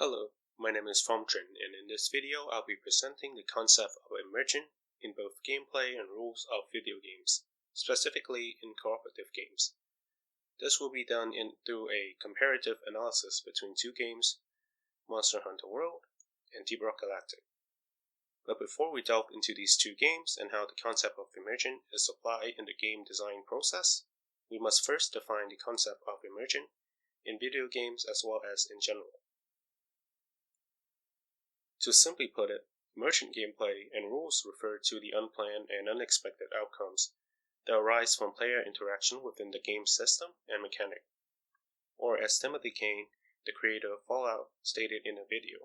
Hello, my name is Emergent, and in this video I'll be presenting the concept of emergent in both gameplay and rules of video games, specifically in cooperative games. This will be done through a comparative analysis between two games, Monster Hunter World and Deep Rock Galactic. But before we delve into these two games and how the concept of emergent is applied in the game design process, we must first define the concept of emergent in video games as well as in general. To simply put it, emergent gameplay and rules refer to the unplanned and unexpected outcomes that arise from player interaction within the game system and mechanic, or as Timothy Kane, the creator of Fallout, stated in a video.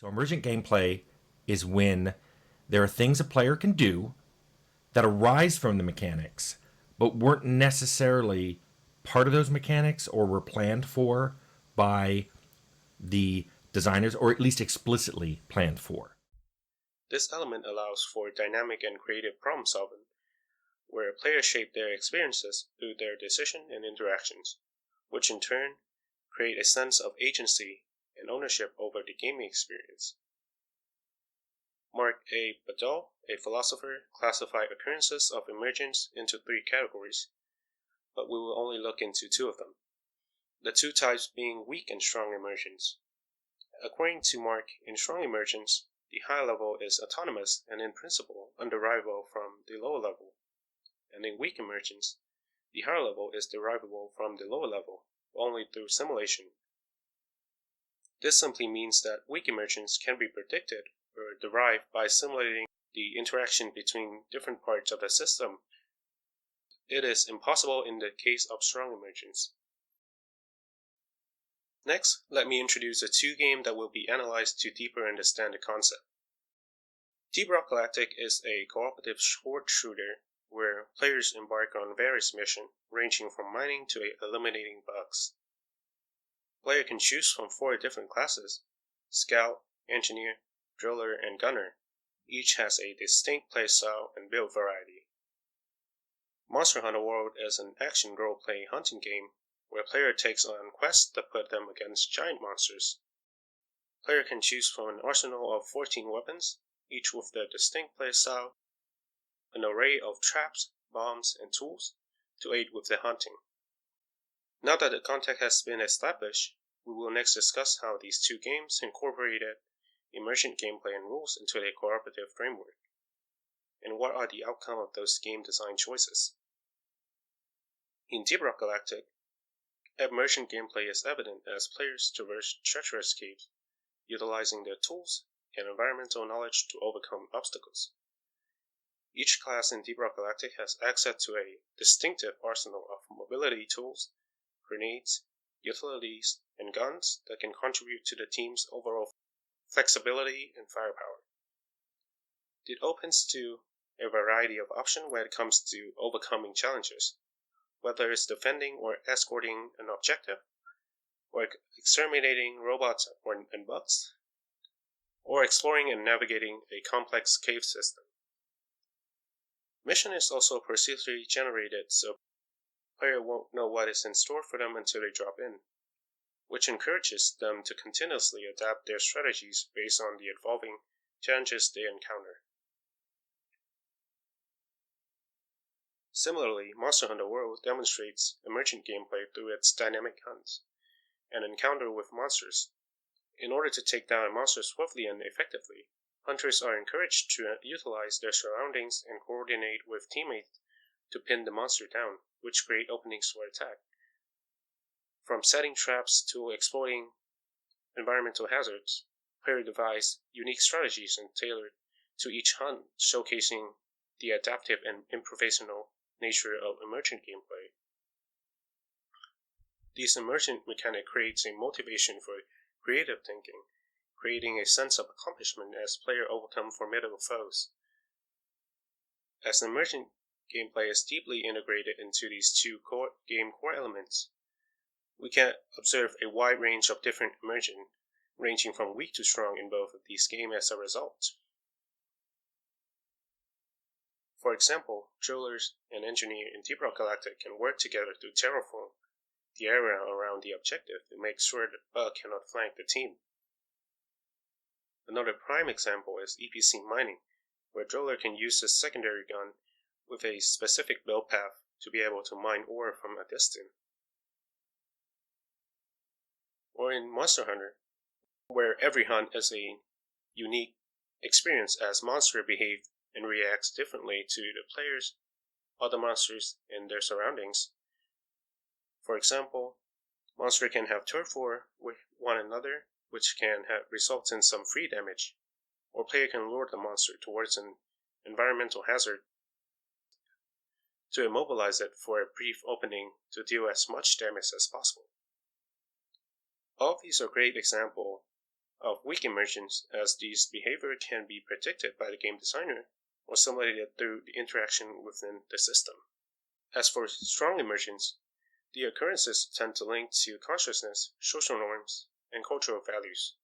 So emergent gameplay is when there are things a player can do that arise from the mechanics, but weren't necessarily part of those mechanics or were planned for by the designers, or at least explicitly planned for. This element allows for dynamic and creative problem solving, where players shape their experiences through their decisions and interactions, which in turn create a sense of agency and ownership over the gaming experience. Mark A. Badal, a philosopher, classified occurrences of emergence into three categories, but we will only look into two of them. The two types being weak and strong emergence. According to Mark, in strong emergence, the high level is autonomous and in principle underivable from the lower level, and in weak emergence, the higher level is derivable from the lower level only through simulation. This simply means that weak emergence can be predicted or derived by simulating the interaction between different parts of the system. It is impossible in the case of strong emergence. Next, let me introduce the two games that will be analyzed to deeper understand the concept. Deep Rock Galactic is a cooperative short shooter where players embark on various missions ranging from mining to eliminating bugs. Player can choose from 4 different classes: Scout, Engineer, Driller, and Gunner. Each has a distinct playstyle and build variety. Monster Hunter World is an action role-play hunting game where player takes on quests that put them against giant monsters. Player can choose from an arsenal of 14 weapons, each with their distinct playstyle, an array of traps, bombs, and tools to aid with the hunting. Now that the context has been established, we will next discuss how these two games incorporated emergent gameplay and rules into a cooperative framework, and what are the outcome of those game design choices. In Deep Rock Galactic, emergent gameplay is evident as players traverse treacherous caves, utilizing their tools and environmental knowledge to overcome obstacles. Each class in Deep Rock Galactic has access to a distinctive arsenal of mobility tools, grenades, utilities, and guns that can contribute to the team's overall flexibility and firepower. It opens to a variety of options when it comes to overcoming challenges, whether it's defending or escorting an objective, or exterminating robots and bugs, or exploring and navigating a complex cave system. Mission is also procedurally generated, so player won't know what is in store for them until they drop in, which encourages them to continuously adapt their strategies based on the evolving challenges they encounter. Similarly, Monster Hunter World demonstrates emergent gameplay through its dynamic hunts and encounter with monsters. In order to take down a monster swiftly and effectively, hunters are encouraged to utilize their surroundings and coordinate with teammates to pin the monster down, which create openings for attack. From setting traps to exploiting environmental hazards, players devise unique strategies and tailored to each hunt, showcasing the adaptive and improvisational nature of emergent gameplay. This emergent mechanic creates a motivation for creative thinking, creating a sense of accomplishment as players overcome formidable foes. As emergent gameplay is deeply integrated into these two game core elements, we can observe a wide range of different emergent, ranging from weak to strong in both of these games as a result. For example, Drillers and Engineer in Deep Rock Galactic can work together to terraform the area around the objective to make sure that bug cannot flank the team. Another prime example is EPC mining, where a driller can use a secondary gun with a specific build path to be able to mine ore from a distance. Or in Monster Hunter, where every hunt is a unique experience as monsters behave and reacts differently to the players, other monsters, and their surroundings. For example, monsters can have turf war with one another, which can result in some free damage, or player can lure the monster towards an environmental hazard to immobilize it for a brief opening to deal as much damage as possible. All of these are great examples of weak emergence, as these behavior can be predicted by the game designer or simulated through the interaction within the system. As for strong emergence, the occurrences tend to link to consciousness, social norms, and cultural values.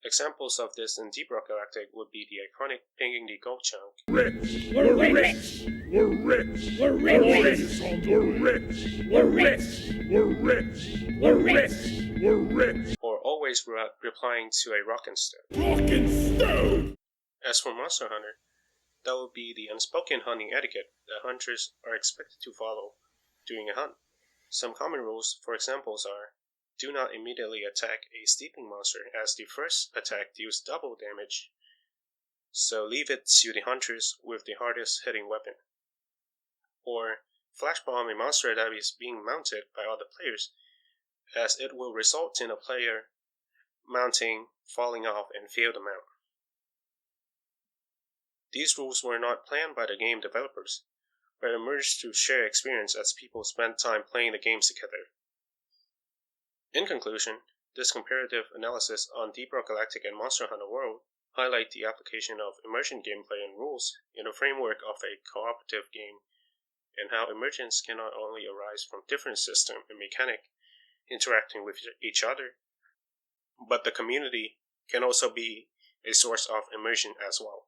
Examples of this in Deep Rock Galactic would be the iconic pinging the gold chunk. Rich! We're rich! We're rich! We're rich! We're rich! We're rich! We're rich! We're rich! We're rich! Or always replying to a rock and stone. Rock and stone! As for Monster Hunter, that would be the unspoken hunting etiquette that hunters are expected to follow during a hunt. Some common rules for examples are: do not immediately attack a sleeping monster, as the first attack deals double damage, so leave it to the hunters with the hardest hitting weapon. Or flash bomb a monster that is being mounted by other players, as it will result in a player mounting, falling off, and fail to mount. These rules were not planned by the game developers, but emerged through shared experience as people spent time playing the games together. In conclusion, this comparative analysis on Deep Rock Galactic and Monster Hunter World highlight the application of emergent gameplay and rules in the framework of a cooperative game, and how emergence can not only arise from different system and mechanic interacting with each other, but the community can also be a source of immersion as well.